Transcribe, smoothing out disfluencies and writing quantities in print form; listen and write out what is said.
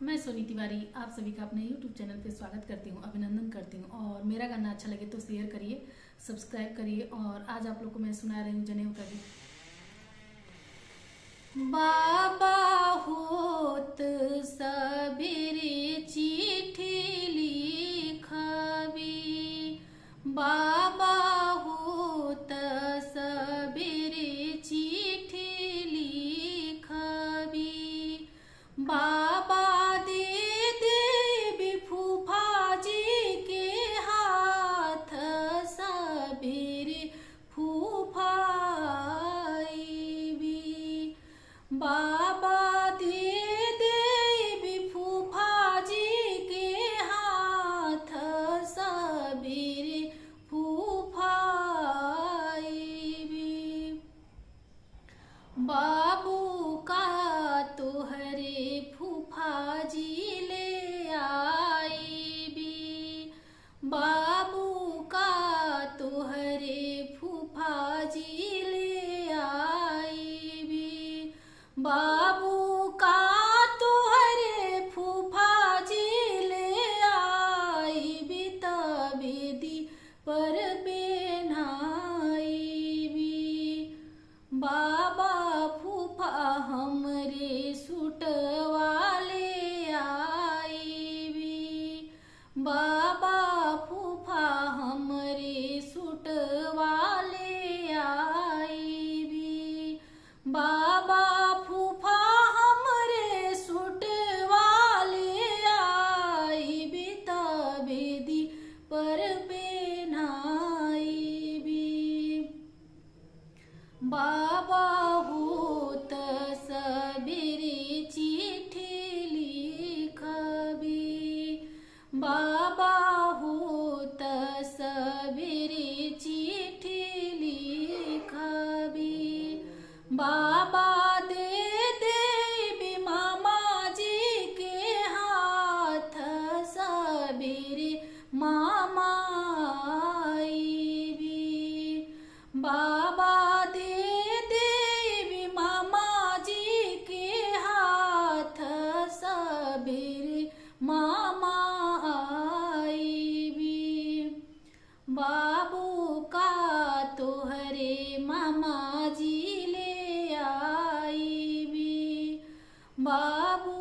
मैं सोनी तिवारी आप सभी का अपने YouTube चैनल पे स्वागत करती हूँ, अभिनंदन करती हूँ। और मेरा गाना अच्छा लगे तो शेयर करिए, सब्सक्राइब करिए। और आज आप लोग को मैं सुना रही हूँ जनेऊ का गीत। बाबा होत सबेरे चिट्ठी लिखबी, बाबा होत सबेरे चिट्ठी लिखबी, बाबा दे देबी फूफाजी के हाथ सबेरे फूफा आईबी, बाबा दे देबी फूफाजी के हाथ सबेरे फूफा आईबी, बाबू का तोहरे फूफाजी ले आईबी, बाबू का तोहरे फूफाजी ले आईबी, बाबू का तोहरे फूफाजी ले आईबी, तबेदी पर बेनाईबी, बाबा फूफा हमरे सूटवा ले आईबी, बाबा फूफा हमरे सूटवा ले आईबी, बाबा फूफा हमरे सूटवा ले आईबी, तबेदी पर बेनाईबी, बाबा होत सबेरे चिट्ठी लिखबी, बाबा होत सबेरे चिट्ठी लिखबी, बाबा दे देबी मामा जी के हाथ सबेरे मामा आईबी, बाबा दे देबी मामा जी के हाथ सबेरे मामा आईबी, बाबू का तोहरे मामा जी ले आईबी, बाबू